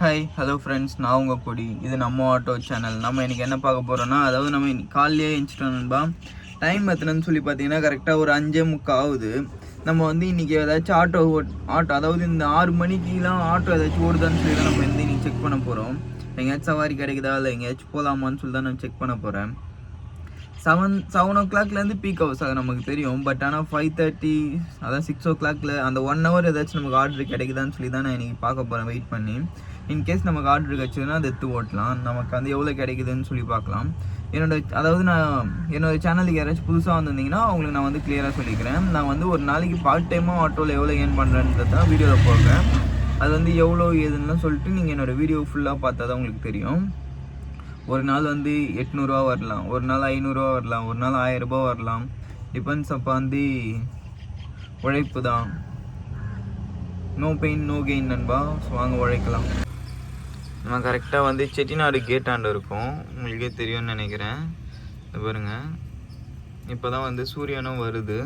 Hi hello friends, நான் உங்கள் கொடி. இது நம்ம ஆட்டோ சேனல். நம்ம இன்றைக்கி என்ன பார்க்க போகிறோன்னா, அதாவது நம்ம காலையிலே எழுந்திரிச்சிட்டோம்பா. டைம் எத்தனைன்னு சொல்லி பார்த்தீங்கன்னா கரெக்டாக ஒரு 5:45 ஆகுது. நம்ம வந்து இன்றைக்கி ஏதாச்சும் ஆட்டோ அதாவது இந்த 6 மணிக்கெலாம் ஆட்டோ ஏதாச்சும் ஓடுதான்னு சொல்லி தான் நம்ம வந்து இன்றைக்கி செக் பண்ண போகிறோம். எங்கேயாச்சும் சவாரி கிடைக்குதா இல்லை எங்கேயாச்சும் போகலாமான்னு சொல்லி தான் நான் செக் பண்ண போகிறேன். 7 o'clockலேருந்து பீக் ஹவர்ஸ் அது நமக்கு தெரியும். பட் ஆனால் 5:30 அதான் 6 o'clockல அந்த 1 hour ஏதாச்சும் நமக்கு ஆர்டர் கிடைக்குதான்னு சொல்லி தான் நான் இன்றைக்கி பார்க்க போகிறேன் வெயிட் பண்ணி. இன்கேஸ் நமக்கு ஆர்டர் கிடச்சிதுன்னா அதை எடுத்து ஓட்டலாம். நமக்கு வந்து எவ்வளோ கிடைக்குதுன்னு சொல்லி பார்க்கலாம். என்னோடய சேனலுக்கு யாராச்சும் புதுசாக வந்திருந்தீங்கன்னா அவங்களுக்கு நான் வந்து கிளியராக சொல்லிக்கிறேன். நான் வந்து ஒரு நாளைக்கு பார்ட் டைமாக ஆட்டோவில் எவ்வளோ ஏர்ன் பண்ணுறேன்றது தான் வீடியோவில் போடுறேன். அது வந்து எவ்வளோ ஏதுன்னு சொல்லிட்டு நீங்கள் என்னோடய வீடியோ ஃபுல்லாக பார்த்தா தான் உங்களுக்கு தெரியும். ஒரு நாள் வந்து 800 வரலாம், ஒரு நாள் 500 வரலாம், ஒரு நாள் 1000 வரலாம். டிபெண்ட்ஸ். அப்போ வந்து உழைப்பு தான். நோ பெயின் நோ கெயின் நண்பா. ஸோ வாங்க உழைக்கலாம். நம்ம கரெக்டாக வந்து செட்டிநாடு கேட்டாண்டு இருக்கோம். உங்களுக்கே தெரியும்னு நினைக்கிறேன். பாருங்க, இப்போ தான் வந்து சூரியனும் வருது.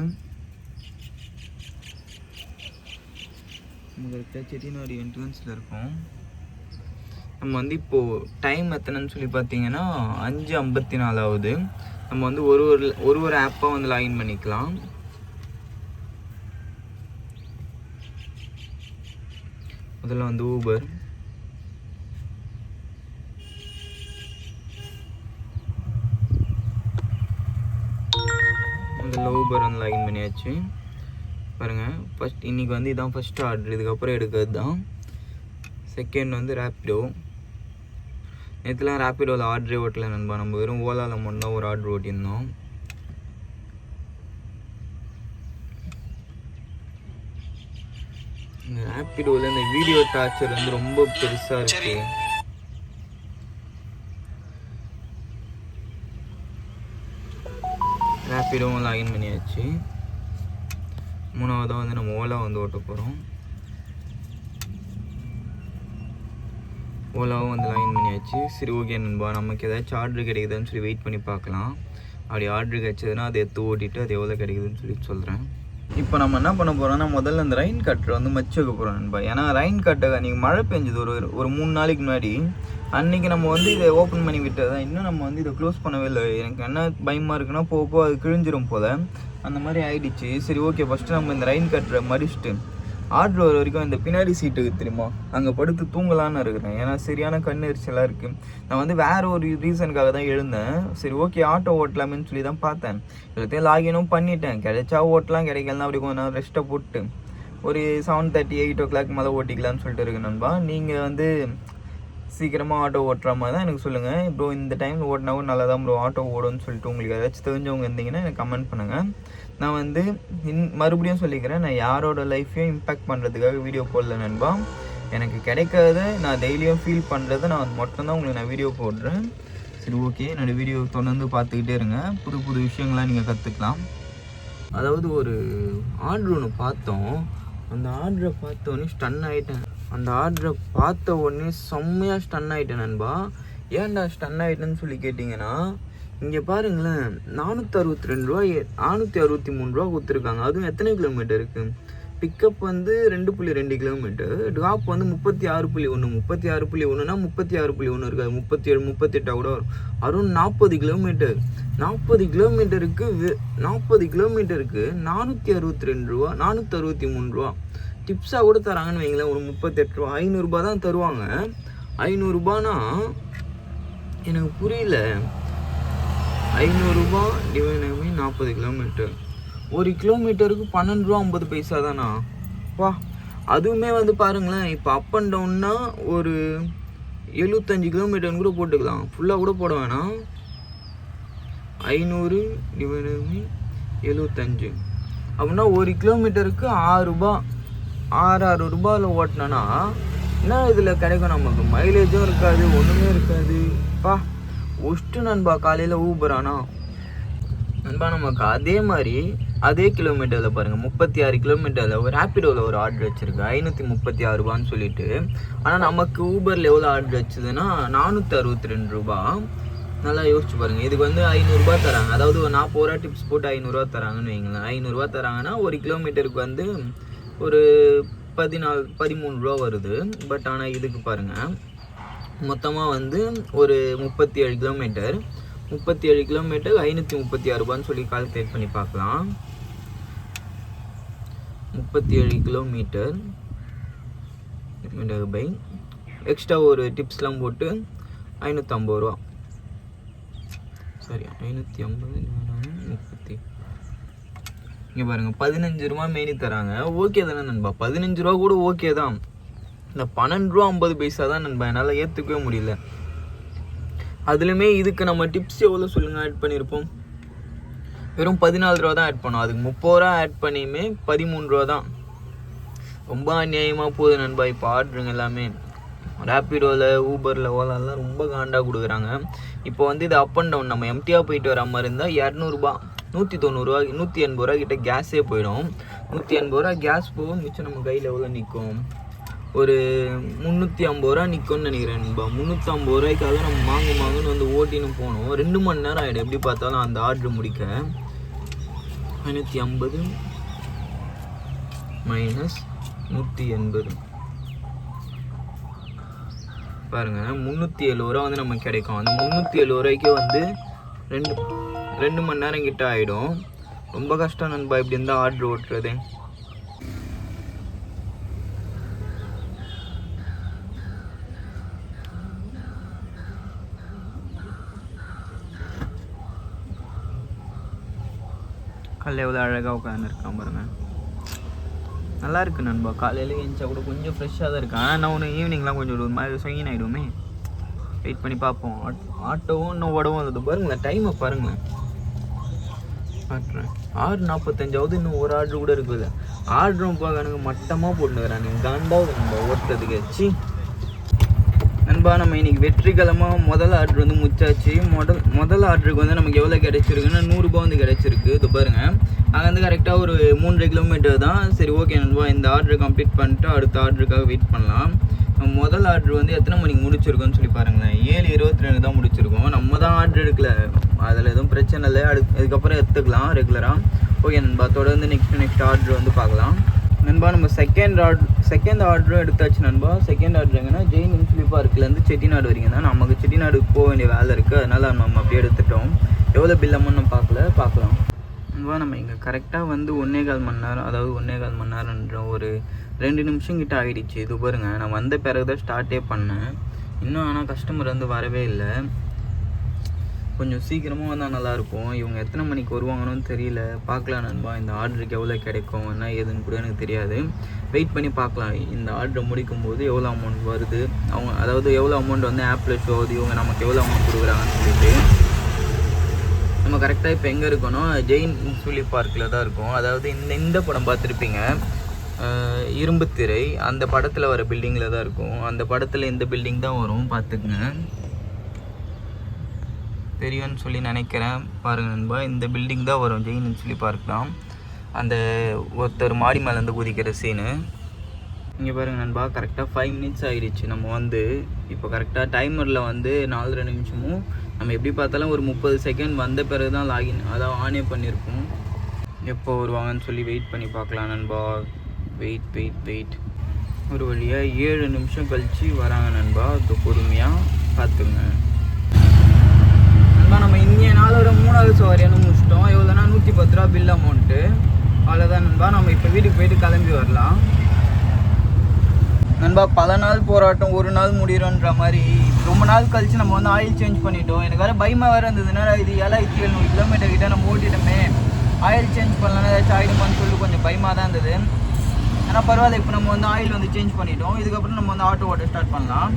நம்ம கரெக்டாக செட்டிநாடு என்ட்ரன்ஸில் இருக்கோம். நம்ம வந்து இப்போது டைம் எத்தனைன்னு சொல்லி பார்த்தீங்கன்னா 5:54 ஆகுது. நம்ம வந்து ஒரு ஆப்பாக வந்து லாகின் பண்ணிக்கலாம். முதல்ல வந்து ஊபர். ஊபர் வந்து லாகின் பண்ணியாச்சு. பாருங்கள், ஃபஸ்ட் இன்றைக்கி வந்து இதான் ஃபஸ்ட்டு ஆர்டர். இதுக்கப்புறம் எடுக்கிறது தான். செகண்ட் வந்து ரேப்பிடோ. நேற்றுலாம் ரேப்பிடோவில் ஆர்டரே ஓட்டலை நண்பா. நம்ம வெறும் ஓலாவில் மட்டும் ஒரு ஆர்டர் ஓட்டியிருந்தோம். இந்த ரேப்பிடோவில் இந்த வீடியோ டார்ச்சர் வந்து ரொம்ப பெருசாக இருக்குது. ரேப்பிடோவும் லாகின் பண்ணியாச்சு. மூணாவதாக வந்து நம்ம ஓலா வந்து ஓட்ட போகிறோம். ஓலாவும் வந்து லாகின் பண்ணியாச்சு. சரி, ஓகே நண்பா, நமக்கு ஏதாச்சும் ஆர்டர் கிடைக்குதுன்னு சொல்லி வெயிட் பண்ணி பார்க்கலாம். அப்படி ஆர்டர் கிடைச்சதுன்னா அதை எடுத்து ஓட்டிட்டு அது எவ்வளோ கிடைக்குதுன்னு சொல்லி சொல்கிறேன். இப்போ நம்ம என்ன பண்ண போகிறோம்னா, முதல்ல அந்த ரைன் கட்டரை வந்து மச்சு வைக்க போகிறோம் நண்பா. ஏன்னா ரைன் கட்டை நீங்கள் மழை பெஞ்சது ஒரு 3 நாளைக்கு முன்னாடி. அன்றைக்கி நம்ம வந்து இதை ஓப்பன் பண்ணி விட்டது தான். இன்னும் நம்ம வந்து இதை க்ளோஸ் பண்ணவே இல்லை. எனக்கு என்ன பயமாக இருக்குன்னா, போக அது கிழிஞ்சிரும் போல். அந்த மாதிரி ஆகிடுச்சு. சரி, ஓகே, ஃபஸ்ட்டு நம்ம இந்த ரைன் கட்டரை மடிச்சுட்டு ஆர்டர் வர வரைக்கும் இந்த பின்னாடி சீட்டுக்கு தெரியுமா, அங்கே படுத்து தூங்கலான்னு இருக்கிறேன். ஏன்னா சரியான கண் எரிச்சலாக இருக்குது. நான் வந்து வேறு ஒரு ரீசனுக்காக தான் எழுந்தேன். சரி, ஓகே, ஆட்டோ ஓட்டலாமேன்னு சொல்லி தான் பார்த்தேன். எல்லாத்தையும் லாகினும் பண்ணிட்டேன். கிடைச்சா ஓட்டலாம், கிடைக்கலாம். அப்படி கொஞ்சம் நேரம் ரெஸ்ட்டை போட்டு ஒரு 7:30 8 o'clock மேலே ஓட்டிக்கலான்னு சொல்லிட்டு இருக்கு நண்பா. நீங்கள் வந்து சீக்கிரமாக ஆட்டோ ஓட்டுற மாதிரி தான் எனக்கு சொல்லுங்கள். ப்ரோ இந்த டைமில் ஓட்டினா கூட நல்லா தான் ப்ரோ ஆட்டோ ஓடுன்னு சொல்லிட்டு உங்களுக்கு ஏதாச்சும் தெரிஞ்சவங்க இருந்தீங்கன்னா எனக்கு கமெண்ட் பண்ணுங்கள். நான் வந்து மறுபடியும் சொல்லிக்கிறேன், நான் யாரோட லைஃப்பையும் இம்பேக்ட் பண்ணுறதுக்காக வீடியோ போடல நண்பா. எனக்கு கிடைக்கிறத நான் டெய்லியும் ஃபீல் பண்ணுறதை நான் மட்டும்தான் உங்களுக்கு நான் வீடியோ போடுறேன். சரி, ஓகே, என்னோடய வீடியோ தொடர்ந்து பார்த்துக்கிட்டே இருங்க. புது புது விஷயங்கள்லாம் நீங்கள் கற்றுக்கலாம். அதாவது ஒரு ஆர்டர் ஒன்று பார்த்தோம். அந்த ஆர்டரை பார்த்தோன்னே ஸ்டன் ஆகிட்டேன். அந்த ஆர்டரை பார்த்த உடனே செம்மையாக ஸ்டன் ஆகிட்டேன் நண்பா. ஏன்டா ஸ்டன் ஆகிட்டேன்னு சொல்லி கேட்டிங்கன்னா, இங்கே பாருங்களேன், 462 ரூபா 463 ரூபா கொடுத்துருக்காங்க. அதுவும் எத்தனை கிலோமீட்டர் இருக்குது? பிக்கப் வந்து 2.2 கிலோமீட்டர், ட்ராப் வந்து 36.1. 36.1னா 36.1 இருக்காது, 37 38 கூட வரும். அதுவும் 40 கிலோமீட்டர். 40 கிலோமீட்டருக்கு 462 ரூபா 463 ரூபா டிப்ஸாக கூட தராங்கன்னு வைங்களேன். ஒரு 38 ரூபா 500 ரூபா தான் தருவாங்க. 500 ரூபானா எனக்கு புரியல. 500 ரூபா டிவைட் ஆகி 40 கிலோமீட்டர். 1 கிலோமீட்டருக்கு 12 ரூபா 50 பைசா தானா வா. அதுவுமே வந்து பாருங்களேன், இப்போ அப் அண்ட் டவுன்னா ஒரு 75 கிலோமீட்டர்னு கூட போட்டுக்கலாம். ஃபுல்லாக கூட போட வேணாம். 500 டிவைட் ஆகி 75 அப்படின்னா 1 கிலோமீட்டருக்கு 6 ரூபா 6 ரூபாயில் ஓட்டினோன்னா என்ன இதில் கிடைக்கும் நமக்கு? மைலேஜும் இருக்காது, ஒன்றுமே இருக்காது. ஒஸ்ட்டு நண்பா. காலையில் ஊபர் ஆனால் நண்பா நமக்கு அதே கிலோமீட்டரில் பாருங்கள், 36 கிலோமீட்டரில் ஒரு ரேப்பிடோவில் ஒரு ஆர்டர் வச்சுருக்கு 536 ரூபான்னு சொல்லிட்டு. ஆனால் நமக்கு ஊபரில் எவ்வளோ ஆர்டர் வச்சுதுன்னா 462 ரூபா. நல்லா யோசிச்சு பாருங்கள். இதுக்கு வந்து 500 ரூபா தராங்க. அதாவது ஒரு 40 ரூபா டிப்ஸ் போட்டு 500 ரூபா தராங்கன்னு வைங்களேன். 500 ரூபா தராங்கன்னா 1 கிலோமீட்டருக்கு வந்து ஒரு 13 ரூபா வருது. பட் ஆனால் இதுக்கு பாருங்கள் மொத்தமாக வந்து ஒரு 37 கிலோமீட்டர் 536 ரூபான்னு சொல்லி கால்குலேட் பண்ணி பார்க்கலாம். 37 கிலோமீட்டர் பை எக்ஸ்ட்ரா ஒரு டிப்ஸ்லாம் போட்டு 550 ரூபா. சரி 550 30. இங்கே பாருங்கள் 15 ரூபா மேனி தராங்க. ஓகே தானே நண்பா, 15 ரூபா கூட ஓகே தான். இந்த 12 ரூபா 50 பைசா தான் நண்பா என்னால் ஏற்றுக்கவே முடியல. அதுலேயுமே இதுக்கு நம்ம டிப்ஸ் எவ்வளோ சொல்லுங்கள் ஆட் பண்ணியிருப்போம்? வெறும் 14 ரூபா தான் ஆட் பண்ணோம். அதுக்கு 30 ரூபா ஆட் பண்ணியுமே 13 ரூபா தான். ரொம்ப அநியாயமாக போகுது நண்பா. இப்போ ஆர்டருங்க எல்லாமே ரேப்பிடோவில், ஊபரில், ஓலாலாம் ரொம்ப காண்டாக கொடுக்குறாங்க. இப்போ வந்து இது அப் அண்ட் டவுன். நம்ம எம்டியாக போயிட்டு வர மாதிரி இருந்தால் 200 190 ரூபா 180 ரூபா கிட்ட கேஸே போயிடும். 180 ரூபா கேஸ் போகும். மிச்சம் நம்ம கையில் எவ்வளோ நிற்கும்? ஒரு 350 ரூபா நிற்கும்னு நினைக்கிறேன் நண்பா. 350 ரூபாய்க்காக நம்ம மாங்குன்னு வந்து ஓட்டின்னு போனோம். 2 மணி நேரம் ஆகிடும் எப்படி பார்த்தாலும் அந்த ஆர்டர் முடிக்க. 550 மைனஸ் 180 பாருங்கள் 370 ரூபா வந்து நமக்கு கிடைக்கும். அந்த 370 ரூபாய்க்கு வந்து 2 மணி நேரம் கிட்ட ஆகிடும். ரொம்ப கஷ்டம் நண்பா இப்படி இருந்தால் ஆர்டர் ஓட்டுறது. காலையில் எவ்வளோ அழகாக உட்காந்துருக்கான் பாருங்கள். நல்லா இருக்குது நண்பா. காலையில் எழுந்தா கூட கொஞ்சம் ஃப்ரெஷ்ஷாக தான் இருக்குது. ஆனால் நான் ஒன்று ஈவினிங்லாம் கொஞ்சம் ஒரு மாதிரி சொயின் ஆகிடுமே. வெயிட் பண்ணி பார்ப்போம். ஆட்டோவும் இன்னும் ஓடவும் வந்தது பாருங்களேன். டைமை பாருங்களேன். காட்டுறேன் 6:45 இன்னும் ஒரு ஆர்டர் கூட இருக்குது. ஆர்டரும் போக எனக்கு மட்டமாக போட்டுக்கிறாங்க. காண்டாவது நம்ம ஓட்டுறதுக்கு வச்சு நண்பா. நம்ம இன்றைக்கி வெற்றிகரமாக முதல் ஆர்டர் வந்து முடிச்சாச்சு. முதல் ஆர்டருக்கு வந்து நமக்கு எவ்வளோ கிடைச்சிருக்குன்னா 100 ரூபா வந்து கிடைச்சிருக்கு. இது பாருங்கள் அங்கே வந்து கரெக்டாக ஒரு 3 கிலோமீட்டர் தான். சரி ஓகே நண்பா, இந்த ஆர்டரை கம்ப்ளீட் பண்ணிட்டு அடுத்த ஆர்டருக்காக வெயிட் பண்ணலாம். முதல் ஆர்டர் வந்து எத்தனை மணிக்கு முடிச்சிருக்கோன்னு சொல்லி பாருங்களேன். 7:22 தான் முடிச்சிருக்கோம். நம்ம தான் ஆர்டர் எடுக்கல, அதில் எதுவும் பிரச்சனை இல்லை. அதுக்கப்புறம் எடுத்துக்கலாம் ரெகுலராக. ஓகே நண்பா, தொடர்ந்து நெக்ஸ்ட் ஆர்டர் வந்து பார்க்கலாம் நண்பா. நம்ம செகண்ட் ஆர்டரும் எடுத்தாச்சு நண்பா. செகண்ட் ஆர்டர் எங்கன்னா ஜெயின் இன்ஃபிலி பார்க்லேருந்து செட்டிநாடு வரைக்கும் தான். நமக்கு செட்டிநாடுக்கு போக வேண்டிய வேலை இருக்குது, அதனால் நம்ம அப்படியே எடுத்துட்டோம். எவ்வளோ பில் அமௌண்ட் நம்ம பார்க்கலாம் நண்பா. நம்ம இங்கே கரெக்டாக வந்து 1.25 மணி நேரம், அதாவது 1.25 மணி நேரம்ன்ற ஒரு 2 நிமிஷம் கிட்ட ஆகிடுச்சு. இது பாருங்க, நான் வந்த பிறகு தான் ஸ்டார்ட்டே பண்ணேன். இன்னும் ஆனால் கஸ்டமர் வந்து வரவே இல்லை. கொஞ்சம் சீக்கிரமாக வந்தால் நல்லாயிருக்கும். இவங்க எத்தனை மணிக்கு வருவாங்கன்னு தெரியல. பார்க்கலாம் நண்பா, இந்த ஆர்டருக்கு எவ்வளோ கிடைக்கும் என்ன ஏதுன்னு கூட எனக்கு தெரியாது. வெயிட் பண்ணி பார்க்கலாம். இந்த ஆர்டரை முடிக்கும்போது எவ்வளோ அமௌண்ட் வருது, அவங்க அதாவது எவ்வளோ அமௌண்ட் வந்து ஆப்பில் ஷோ ஆகுது, இவங்க நமக்கு எவ்வளோ அமௌண்ட் கொடுக்குறாங்கன்னு சொல்லிட்டு. நம்ம கரெக்டாக இப்போ எங்கே இருக்கணும்? ஜெயின் இன்ஃபிலி பார்க்கில் தான் இருக்கும். அதாவது இந்த படம் பார்த்துருப்பீங்க, இரும்புத்திரை, அந்த படத்தில் வர பில்டிங்கில் தான் இருக்கும். அந்த படத்தில் இந்த பில்டிங் தான் வரும், பார்த்துக்குங்க. தெரியும்னு சொல்லி நினைக்கிறேன். பாருங்கள் நண்பா, இந்த பில்டிங் தான் வரும். ஜெயின் இன்ஃபிலி பார்க் தான். அந்த ஒருத்தர் மாடி மேலேருந்து குதிக்கிற சீனு இங்கே பாருங்கள் நண்பா. கரெக்டாக 5 மினிட்ஸ் ஆகிடுச்சு. நம்ம வந்து இப்போ கரெக்டாக டைமரில் வந்து 4 நிமிஷமும் நம்ம எப்படி பார்த்தாலும் ஒரு 30 செகண்ட் வந்த பிறகு தான் லாகின், அதான் ஆனே பண்ணியிருக்கோம். எப்போ வருவாங்கன்னு சொல்லி வெயிட் பண்ணி பார்க்கலாம் நண்பா. வெயிட் ஒரு வழியாக 7 நிமிஷம் கழித்து வராங்க நண்பா. அது பொறுமையாக பார்த்துங்க நண்பா. நம்ம இந்திய நாளோட 3வது சவாரியான முடிச்சிட்டோம். எவ்வளோனா 110 ரூபா பில் அமௌண்ட்டு. அவ்வளோதான் நண்பா. நம்ம இப்போ வீட்டுக்கு போயிட்டு கிளம்பி வரலாம் நண்பா. பல நாள் போராட்டம் ஒரு நாள் முடிகிறோன்ற மாதிரி ரொம்ப நாள் கழித்து நம்ம வந்து ஆயில் சேஞ்ச் பண்ணிட்டோம். எனக்கு வேறு பயமாக வேறு இருந்ததுன்னா இது 7,700 கிலோமீட்டர் கிட்டே நம்ம ஓட்டிட்டோமே, ஆயில் சேஞ்ச் பண்ணலாம் ஏதாச்சும் ஆகிடுமான்னு சொல்லி கொஞ்சம் பயமாக தான் இருந்தது. ஆனால் பரவாயில்ல, இப்போ நம்ம வந்து ஆயில் வந்து சேஞ்ச் பண்ணிட்டோம். இதுக்கப்புறம் நம்ம வந்து ஆட்டோ ஓட்ட ஸ்டார்ட் பண்ணலாம்.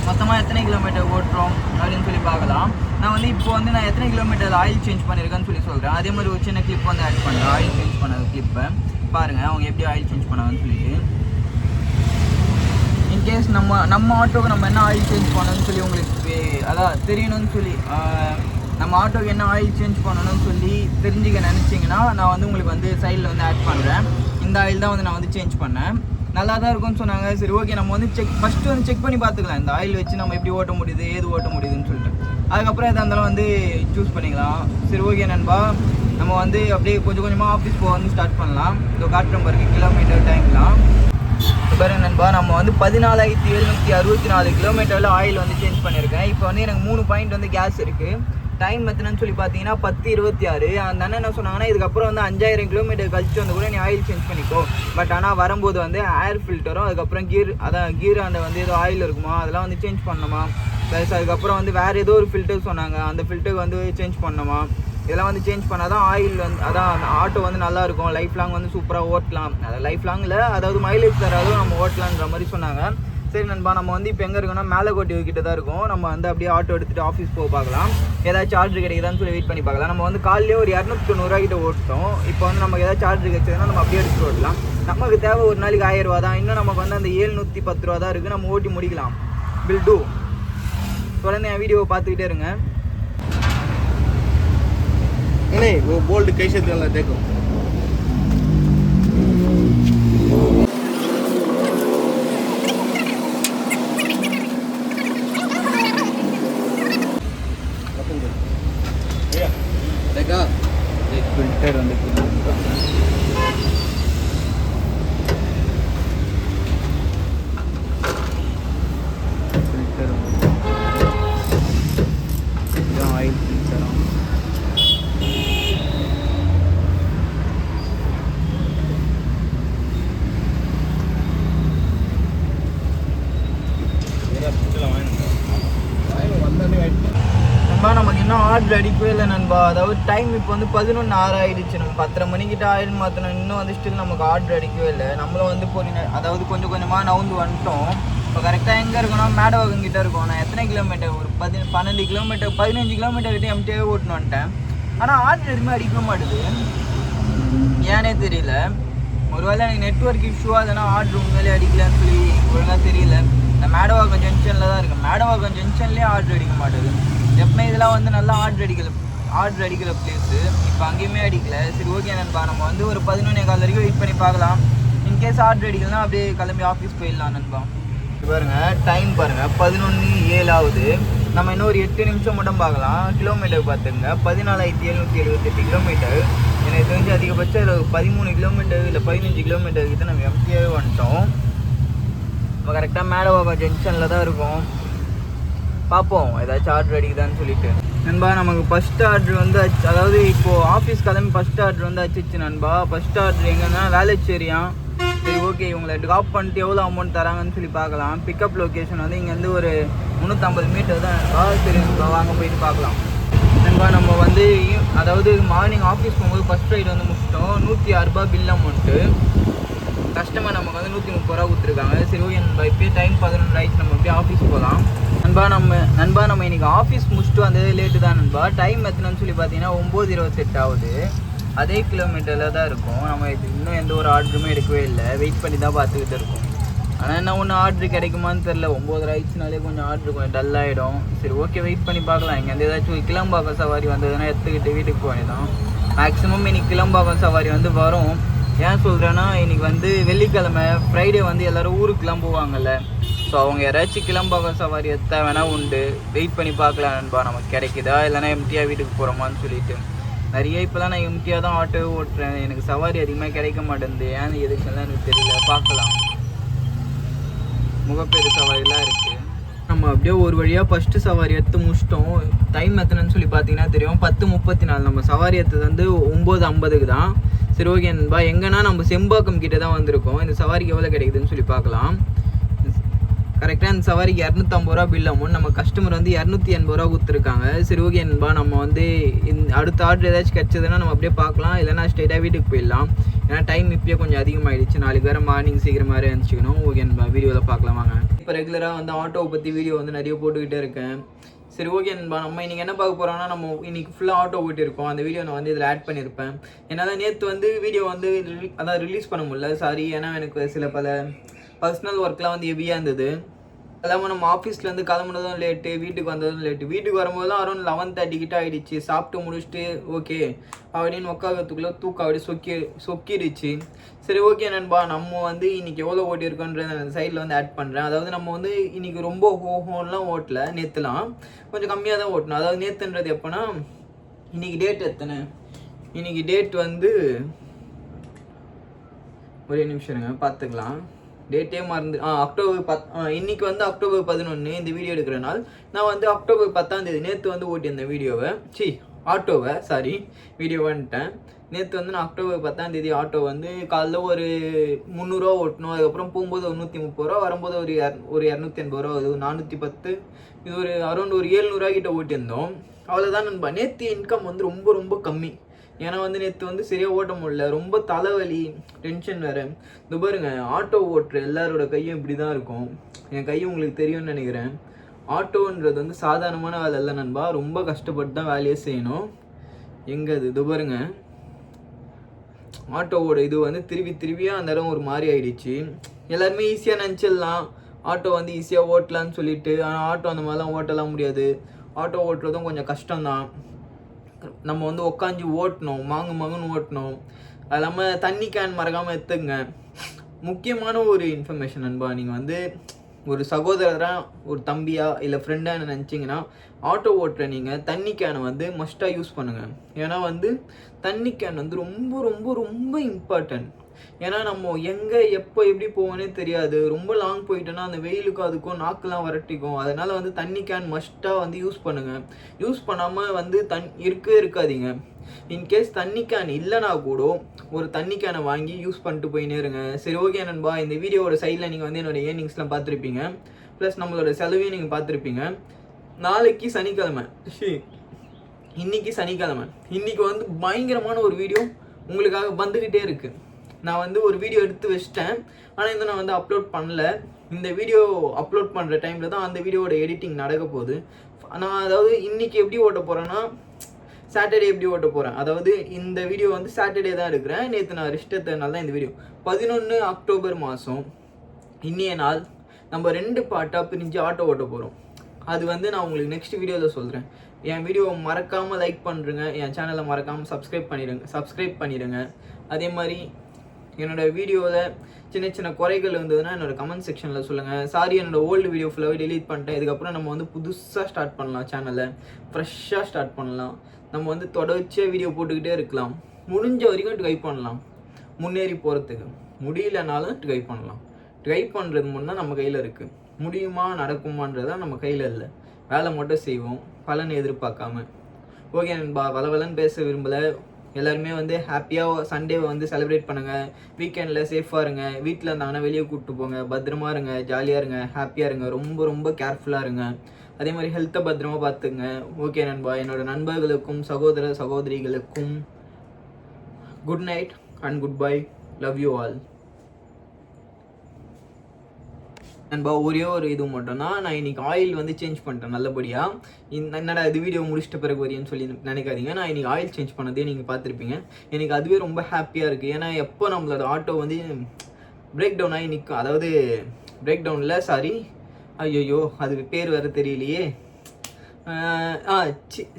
மொத்தமாக எத்தனை கிலோமீட்டர் ஓட்டுறோம் அப்படின்னு சொல்லி பார்க்கலாம். நான் வந்து இப்போ வந்து நான் எத்தனை கிலோமீட்டர் ஆயில் சேஞ்ச் பண்ணியிருக்கேன்னு சொல்லி சொல்கிறேன். அதே மாதிரி ஒரு சின்ன கிளிப் வந்து ஆட் பண்ணுறேன். ஆயில் சேஞ்ச் பண்ண கிளிப்பை பாருங்கள், அவங்க எப்படி ஆயில் சேஞ்ச் பண்ணாங்கன்னு சொல்லிட்டு. இன்கேஸ் நம்ம ஆட்டோவுக்கு நம்ம என்ன ஆயில் சேஞ்ச் பண்ணணும்னு சொல்லி உங்களுக்கு அதான் தெரியணும்னு சொல்லி, நம்ம ஆட்டோவுக்கு என்ன ஆயில் சேஞ்ச் பண்ணணும்னு சொல்லி தெரிஞ்சுக்க நினச்சிங்கன்னா நான் வந்து உங்களுக்கு வந்து சைடில் வந்து ஆட் பண்ணுறேன். இந்த ஆயில் தான் வந்து நான் வந்து சேஞ்ச் பண்ணேன். நல்லா தான் இருக்கும்னு சொன்னாங்க. சரி ஓகே, நம்ம வந்து ஃபஸ்ட்டு வந்து செக் பண்ணி பார்த்துக்கலாம். இந்த ஆயில் வச்சு நம்ம எப்படி ஓட்ட முடியுது, ஏது ஓட்ட முடியுதுன்னு சொல்லிட்டு அதுக்கப்புறம் எதாக இருந்தாலும் வந்து சூஸ் பண்ணிக்கலாம். சரி ஓகே நண்பா, நம்ம வந்து அப்படியே கொஞ்சம் கொஞ்சமாக ஆஃபீஸ் போக வந்து ஸ்டார்ட் பண்ணலாம். இதோ காட்டுற பாருங்க கிலோமீட்டர் டைம்லாம். பாருங்க நண்பா, நம்ம வந்து 14,764 கிலோமீட்டரில் ஆயில் வந்து சேஞ்ச் பண்ணியிருக்கேன். இப்போ வந்து எனக்கு 3 பாயிண்ட் வந்து கேஸ் இருக்குது. டைம் எத்தனைன்னு சொல்லி பார்த்தீங்கன்னா 10:26. அந்த அண்ணன் என்ன சொன்னாங்கன்னா, இதுக்கப்புறம் வந்து 5000 கிலோமீட்டர் கழிச்சு வந்து கூட நீ ஆயில் சேஞ்ச் பண்ணிக்கோ. பட் ஆனால் வரும்போது வந்து ஏர் ஃபில்டரும் அதுக்கப்புறம் கீர் ஆண்டை வந்து ஏதோ ஆயில் இருக்குமா அதெல்லாம் வந்து சேஞ்ச் பண்ணணுமா. ப்ளஸ் அதுக்கப்புறம் வந்து வேறு ஏதோ ஒரு ஃபில்டர் சொன்னாங்க, அந்த ஃபில்டருக்கு வந்து சேஞ்ச் பண்ணணுமா. இதெல்லாம் வந்து சேஞ்ச் பண்ணால் தான் ஆயில் வந்து அதான் அந்த ஆட்டோ வந்து நல்லாயிருக்கும், லைஃப் லாங் வந்து சூப்பராக ஓட்டலாம். அதை லைஃப் லாங்கில் அதாவது மைலேஜ் தராதும் நம்ம ஓட்டலான்ற மாதிரி சொன்னாங்க. சரி நண்பா, நம்ம வந்து இப்போ எங்கே இருக்கோம்னா மேலக்கோட்டை கிட்ட தான் இருக்கும். நம்ம வந்து அப்படியே ஆட்டோ எடுத்துகிட்டு ஆஃபீஸ் போக பார்க்கலாம். ஏதாச்சும் சார்ஜ் கிடைக்குதான்னு சொல்லி வெயிட் பண்ணி பார்க்கலாம். நம்ம வந்து காலையிலே ஒரு 290 கிட்ட ஓட்டோம். இப்போ வந்து நமக்கு ஏதாவது சார்ஜ் கிடைச்சதுன்னா நம்ம அப்படியே எடுத்துகிட்டு ஓட்டலாம். நமக்கு தேவை ஒரு நாளைக்கு 1000 ரூபா தான். இன்னும் நமக்கு வந்து அந்த 710 ரூபா தான் இருக்குது, நம்ம ஓட்டி முடிக்கலாம். Will do. தொடர்ந்து என் வீடியோவை பார்த்துக்கிட்டே இருங்க. नहीं वो बोल्ट कैसे डाला देखो. देखा एक फिल्टर வந்து फिल्टर இது ஆயில் ஃபில்டர். நமக்கு இன்னும் ஆர்டர் அடிக்கவே இல்லை நண்பா. அதாவது டைம் இப்போ வந்து 11:06 ஆயிடுச்சு. நம்ம 10:30 மணிக்கிட்ட ஆயில் மாற்றணும். இன்னும் வந்து ஸ்டில் நமக்கு ஆர்டர் அடிக்கவே இல்லை. நம்மளும் வந்து அதாவது கொஞ்சம் கொஞ்சமாக நவுந்து வந்துட்டோம். இப்போ கரெக்டாக எங்கே இருக்கோம்னா மேடவாக்கம் கிட்டே இருக்கோம். நான் எத்தனை கிலோமீட்டர் ஒரு 12 கிலோமீட்டர் 15 கிலோமீட்டர் கிட்டே எம்டியே ஓட்டுன்னு வந்துட்டேன். ஆனால் ஆர்டர் எதுவுமே அடிக்க மாட்டுது, ஏன்னே தெரியல. ஒருவேளை எனக்கு நெட்ஒர்க் இஷ்யூ அதனா ஆர்டர் உண்மையிலே அடிக்கலான்னு சொல்லி ஒழுங்காக தெரியல. நான் மேடவாக்கம் ஜங்ஷனில் தான் இருக்கேன். மேடவாக்கம் ஜங்ஷன்லேயே ஆர்டர் அடிக்க மாட்டேது. எப்பவுமே இதெல்லாம் வந்து நல்லா ஆர்டர் அடிக்கிற பிளேஸு. இப்போ அங்கேயுமே அடிக்கல. சரி ஓகே நண்பா, நம்ம வந்து ஒரு 11:15 வரைக்கும் வெயிட் பண்ணி பார்க்கலாம். இன்கேஸ் ஆர்டர் அடிக்கலன்னா அப்படியே கிளம்பி ஆஃபீஸ் போயிடலாம் நண்பா. பாருங்க டைம் பாருங்கள் 11:07 ஆகுது. நம்ம இன்னும் ஒரு 8 நிமிஷம் மட்டும் பார்க்கலாம். கிலோமீட்டர் பார்த்துங்க 14,778 கிலோமீட்டர். எனக்கு தெரிஞ்சு அதிகபட்சம் 13 கிலோமீட்டர் இல்லை 15 கிலோமீட்டர் கிட்ட நம்ம எம்டியாகவே வந்துட்டோம். நம்ம கரெக்டாக மேடவாக்கம் ஜங்ஷனில் தான் இருக்கோம். பார்ப்போம் ஏதாச்சும் ஆர்டர் அடிக்குதான்னு சொல்லிட்டு. நண்பா நமக்கு ஃபஸ்ட் ஆர்டர் வந்து அதாவது இப்போது ஆஃபீஸ் கிளம்பி ஃபஸ்ட் ஆர்டர் வந்து அச்சிச்சு நண்பா. ஃபஸ்ட் ஆர்டர் எங்கன்னா வேளச்சேரியா. சரி ஓகே, இவங்களை ட்ராப் பண்ணிட்டு எவ்வளோ அமௌண்ட் தராங்கன்னு சொல்லி பார்க்கலாம். பிக்கப் லொக்கேஷன் வந்து இங்கேருந்து ஒரு 350 மீட்டர் தான் நண்பா. சரி வாங்க போயிட்டு பார்க்கலாம் நண்பா. நம்ம வந்து அதாவது மார்னிங் ஆஃபீஸ் போகும்போது ஃபஸ்ட் ரைடு வந்து முடிச்சிட்டோம். 106 ரூபா பில் அமௌண்ட்டு. கஸ்டமர் நமக்கு வந்து 130 ரூபா கொடுத்துருக்காங்க. சரி ஓகே நண்பா, இப்போயே டைம் 11 ஆயிடுச்சு, நம்ம இப்போயே ஆஃபீஸ் போகலாம் நண்பா. நம்ம இன்றைக்கி ஆஃபீஸ் முடிச்சுட்டு வந்தது லேட்டு தான் நண்பா. டைம் எத்தனைன்னு சொல்லி பார்த்தீங்கன்னா 9:28 ஆகுது. அதே கிலோமீட்டரில் தான் இருக்கும். நம்ம இன்னும் எந்த ஒரு ஆர்டருமே எடுக்கவே இல்லை, வெயிட் பண்ணி தான் பார்த்துக்கிட்டு இருக்கோம். ஆனால் என்ன ஒன்று ஆர்டர் கிடைக்குமான்னு தெரில. 9:30 ஆயிடுச்சுனாலே கொஞ்சம் ஆர்டர் கொஞ்சம் டல்லாகிடும். சரி ஓகே, வெயிட் பண்ணி பார்க்கலாம். இங்கேருந்து ஏதாச்சும் கிளம்பாக்கம் சவாரி வந்ததுன்னா எடுத்துக்கிட்டு வீட்டுக்கு போனதான். மேக்ஸிமம் இன்றைக்கி கிளம்பாக்கம் சவாரி வந்து வரும். ஏன் சொல்கிறேன்னா இன்றைக்கி வந்து வெள்ளிக்கிழமை, ஃப்ரைடே வந்து எல்லோரும் ஊருக்கு கிளம்புவாங்கல்ல. ஸோ அவங்க யாராச்சும் கிளம்பாக்கம் சவாரி எடுத்தா வேணால் உண்டு. வெயிட் பண்ணி பார்க்கலாம் நண்பா, நமக்கு கிடைக்குதா இல்லைனா எம்டியாக வீட்டுக்கு போகிறோமான்னு சொல்லிட்டு. நிறைய இப்போலாம் நான் எம்டியாக தான் ஆட்டோ ஓட்டுறேன். எனக்கு சவாரி அதிகமாக கிடைக்க மாட்டேங்குது. ஏன்னு எதுக்குலாம் எனக்கு தெரியல. பார்க்கலாம். முகப்பேறு சவாரிலாம் இருக்குது. நம்ம அப்படியே ஒரு வழியாக ஃபஸ்ட்டு சவாரி எடுத்து முடிச்சிட்டோம். டைம் எத்தனைன்னு சொல்லி பார்த்தீங்கன்னா தெரியும் 10:34. நம்ம சவாரி எடுத்தது வந்து 9:50க்கு தான். சரி ஓகே நண்பா, எங்கன்னா நம்ம செம்பாக்கம் கிட்டே தான் வந்திருக்கோம். இந்த சவாரிக்கு எவ்வளோ கிடைக்குதுன்னு சொல்லி பார்க்கலாம். கரெக்டாக அந்த சவாரிக்கு 250 ரூபா பில் அமௌண்ட். நம்ம கஸ்டமர் வந்து 280 ரூபா கொடுத்துருக்காங்க. சரி ஓகே நண்பா, நம்ம வந்து அடுத்த ஆர்டர் ஏதாச்சும் கிடச்சதுன்னா நம்ம அப்படியே பார்க்கலாம். இல்லைனா ஸ்ட்ரெயிட்டாக வீட்டுக்கு போயிடலாம். ஏன்னா டைம் இப்போயே கொஞ்சம் அதிகமாகிடுச்சு. நாளைக்கு வேறு மார்னிங் சீக்கிரமாக எழுந்திரிச்சிக்கணும். ஓகே நண்பா, வீடியோவில் பார்க்கலாம் வாங்க. இப்போ ரெகுலராக வந்து ஆட்டோவை பற்றி வீடியோ வந்து நிறைய போட்டுக்கிட்டே இருக்கேன். சரி ஓகே நண்பா, நம்ம இன்றைக்கி என்ன பார்க்க போகிறோம்னா, நம்ம இன்றைக்கி ஃபுல்லாக ஆட்டோ ஓட்டியிருக்கோம். அந்த வீடியோ நான் வந்து இதில் ஆட் பண்ணியிருப்பேன். என்னால் நேற்று வந்து வீடியோ வந்து ரிலீஸ் பண்ண முடியல, சாரி. ஏன்னா எனக்கு சில பல பர்சனல் ஒர்க்லாம் வந்து ஹெவியாக இருந்தது. இல்லாமல் நம்ம ஆஃபீஸ்லேருந்து கிளம்புனதும் லேட்டு, வீட்டுக்கு வந்ததும் லேட்டு. வீட்டுக்கு வரும்போது தான் அரௌண்ட் 11:30 கிட்ட ஆகிடுச்சு. சாப்பிட்டு முடிச்சுட்டு ஓகே அப்படின்னு உட்காகிறதுக்குள்ளே தூக்கம் அப்படியே சொக்கிடுச்சு. சரி ஓகே நண்பா, நம்ம வந்து இன்றைக்கி எவ்வளோ ஓட்டியிருக்கோன்றத அந்த சைடில் வந்து ஆட் பண்ணுறேன். அதாவது நம்ம வந்து இன்றைக்கி ரொம்ப ஹோன்லாம் ஓட்டல. நேற்றுலாம் கொஞ்சம் கம்மியாக தான் ஓட்டணும். அதாவது நேற்றுன்றது எப்போனா, இன்றைக்கி டேட் எத்தனை, இன்னைக்கு டேட் வந்து ஒரே நிமிஷம் இருங்க பார்த்துக்கலாம். டேட்டே மறந்து அக்டோபர் 10. இன்னைக்கு வந்து அக்டோபர் 11 இந்த வீடியோ எடுக்கிற நாள். நான் வந்து அக்டோபர் 10 நேற்று வந்து ஓட்டியிருந்தேன் வீடியோவை, ஆட்டோவை, சாரி வீடியோ வந்துட்டேன். நேற்று வந்து நான் அக்டோபர் 10 ஆட்டோ வந்து காலைல ஒரு 300 ரூபா ஓட்டணும். அதுக்கப்புறம் போகும்போது ஒரு 130 ரூபா, வரும்போது ஒரு 280 ரூபா, அது 410, இது ஒரு அரௌண்ட் ஒரு 700 ரூபா கிட்ட ஓட்டியிருந்தோம். அவ்வளோதான் நண்பா. நேற்று இன்கம் வந்து ரொம்ப ரொம்ப கம்மி. ஏன்னா வந்து நேற்று வந்து சரியாக ஓட்ட முடியல, ரொம்ப தலைவலி, டென்ஷன் வேறு. இந்த பாருங்க, ஆட்டோ ஓட்டுற எல்லாரோட கையும் இப்படி தான் இருக்கும். என் கையும் உங்களுக்கு தெரியும்னு நினைக்கிறேன். ஆட்டோன்றது வந்து சாதாரணமான வேலை இல்லை நண்பா, ரொம்ப கஷ்டப்பட்டு தான் வேலையே செய்யணும். எங்கே இது பாருங்க, ஆட்டோவோட இது வந்து திருவியாக அந்த இடம் ஒரு மாதிரி ஆயிடுச்சு. எல்லாருமே ஈஸியாக நினச்சிடலாம் ஆட்டோ வந்து ஈஸியாக ஓட்டலான்னு சொல்லிட்டு. ஆனால் ஆட்டோ அந்த மாதிரிலாம் ஓட்டலாம் முடியாது. ஆட்டோ ஓட்டுறதும் கொஞ்சம் கஷ்டம்தான். நம்ம வந்து உட்காந்து ஓட்டணும், மாங்குன்னு ஓட்டணும். அது இல்லாமல் தண்ணி கேன் மறக்காமல் எடுத்துங்க. முக்கியமான ஒரு இன்ஃபர்மேஷன் நண்பா, நீங்கள் வந்து ஒரு சகோதரராக, ஒரு தம்பியா இல்லை ஃப்ரெண்டாக நினச்சிங்கன்னா ஆட்டோ ஓட்டுற நீங்கள் தண்ணி கேனை வந்து மஸ்ட்டாக யூஸ் பண்ணுங்கள். ஏன்னா வந்து தண்ணி கேன் வந்து ரொம்ப ரொம்ப ரொம்ப இம்பார்ட்டன்ட். ஏன்னா நம்ம எங்கே எப்போ எப்படி போவோன்னே தெரியாது. ரொம்ப லாங் போயிட்டோன்னா அந்த வெயிலுக்கும் அதுக்கும் நாக்கெலாம் வரட்டிக்கும். அதனால் வந்து தண்ணி கேன் மஸ்ட்டாக வந்து யூஸ் பண்ணுங்கள். யூஸ் பண்ணாமல் வந்து இருக்காதீங்க. இன்கேஸ் தண்ணி கேன் இல்லைனா கூட ஒரு தண்ணி கேனை வாங்கி யூஸ் பண்ணிட்டு போயினே இருங்க. சரி, ஓகே நண்பா. இந்த வீடியோவோட சைடில் நீங்கள் வந்து என்னோடய ஏர்னிங்ஸ்லாம் பார்த்துருப்பீங்க, ப்ளஸ் நம்மளோட செலவையும் நீங்கள் பார்த்துருப்பீங்க. நாளைக்கு சனிக்கிழமை, இன்னைக்கு சனிக்கிழமை, இன்னைக்கு வந்து பயங்கரமான ஒரு வீடியோ உங்களுக்காக வந்துக்கிட்டே இருக்குது. நான் வந்து ஒரு வீடியோ எடுத்து வச்சிட்டேன், ஆனால் இந்த நான் வந்து அப்லோட் பண்ணல. இந்த வீடியோ அப்லோட் பண்ணுற டைமில் தான் அந்த வீடியோவோட எடிட்டிங் நடக்க போகுது. நான் அதாவது இன்றைக்கி எப்படி ஓட்ட போகிறேன்னா, சாட்டர்டே எப்படி ஓட்ட போகிறேன். அதாவது இந்த வீடியோ வந்து சாட்டர்டே தான் எடுக்கிறேன். நேற்று நான் ரெஸ்ட் எடுத்ததுனால தான் இந்த வீடியோ. 11 அக்டோபர் மாதம் இன்னைய நாள் நம்ம 2 பார்ட்டாக பிரிஞ்சு ஆட்டோ ஓட்ட போகிறோம். அது வந்து நான் உங்களுக்கு நெக்ஸ்ட் வீடியோவில் சொல்கிறேன். என் வீடியோவை மறக்காமல் லைக் பண்ணுறேங்க, என் சேனலை மறக்காமல் சப்ஸ்கிரைப் பண்ணிடுங்க. அதே மாதிரி என்னோடய வீடியோவில் சின்ன சின்ன குறைகள் இருந்ததுன்னா என்னோடய கமெண்ட் செக்ஷனில் சொல்லுங்கள். சாரி, என்னோடய ஓல்டு வீடியோ ஃபுல்லாகவே டெலீட் பண்ணிட்டேன். இதுக்கப்புறம் நம்ம வந்து புதுசாக ஸ்டார்ட் பண்ணலாம், சேனலை ஃப்ரெஷ்ஷாக ஸ்டார்ட் பண்ணலாம். நம்ம வந்து தொடர்ச்சியாக வீடியோ போட்டுக்கிட்டே இருக்கலாம். முடிஞ்ச வரைக்கும் ட்ரை பண்ணலாம் முன்னேறி போகிறதுக்கு. முடியலனாலும் ட்ரை பண்ணலாம். ட்ரை பண்ணுறது முன்னே நம்ம கையில் இருக்குது. முடியுமா நடக்குமான்றதான் நம்ம கையில் இல்லை. வேலை மட்டும் செய்வோம், பலன் எதிர்பார்க்காம. ஓகே நண்பா, வளவலன்னு பேச விரும்பலை. எல்லாருமே வந்து ஹாப்பியாக சண்டேவை வந்து செலிப்ரேட் பண்ணுங்கள். வீக்கெண்டில் சேஃபாக இருங்க. வீட்டில் இருந்தாங்கன்னா வெளியே கூப்பிட்டு போங்க. பத்திரமா இருங்க, ஜாலியாக இருங்க, ஹாப்பியாக இருங்க, ரொம்ப ரொம்ப கேர்ஃபுல்லாக இருங்க. அதே மாதிரி ஹெல்த்தை பத்திரமா பார்த்துங்க. ஓகே நண்பா, என்னோடய நண்பர்களுக்கும் சகோதர சகோதரிகளுக்கும் good night and good bye. Love you all. நண்பா, ஒரே ஒரு இது மட்டும்தான், நான் இன்றைக்கி ஆயில் வந்து சேஞ்ச் பண்ணிட்டேன் நல்லபடியாக. என்னடா இது வீடியோ முடிச்சிட்ட பிறகு வரையும்னு சொல்லி நினைக்காதீங்க. நான் இன்றைக்கி ஆயில் சேஞ்ச் பண்ணதே நீங்கள் பார்த்துருப்பீங்க. எனக்கு அதுவே ரொம்ப ஹாப்பியாக இருக்குது. ஏன்னா எப்போ நம்மளோட ஆட்டோ வந்து பிரேக் டவுன் ஆகி நிற்கும், அதாவது பிரேக் டவுனில், சாரி, ஐயோ அதுக்கு பேர் வேறு தெரியலையே,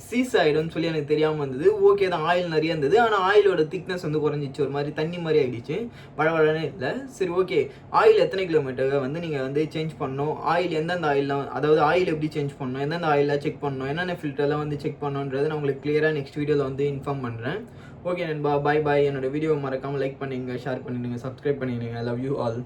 சீஸ் ஆகிடும்னு சொல்லி எனக்கு தெரியாமல் இருந்தது. ஓகே தான், ஆயில் நிறைய இருந்தது. ஆனால் ஆயிலோட திக்னஸ் வந்து குறைஞ்சிச்சு, ஒரு மாதிரி தண்ணி மாதிரி ஆகிடுச்சு, வழவழனே இல்லை. சரி, ஓகே. ஆயில் எத்தனை கிலோமீட்டர் வந்து நீங்கள் வந்து சேஞ்ச் பண்ணணும், ஆயில் எந்தெந்த ஆயிலாம், அதாவது ஆயில் எப்படி சேஞ்ச் பண்ணணும், எந்தெந்த ஆயிலாம் செக் பண்ணணும், என்னென்ன ஃபில்டர்லாம் வந்து செக் பண்ணணுன்றது நான் உங்களுக்கு கிளியராக நெக்ஸ்ட் வீடியோவில் வந்து இன்ஃபார்ம் பண்ணுறேன். ஓகே நண்பா, பாய் பாய். என்னோட வீடியோ மறக்காமல் லைக் பண்ணிடுங்க, ஷேர் பண்ணிடுங்க, சப்ஸ்கிரைப் பண்ணிடுங்க. Love you all.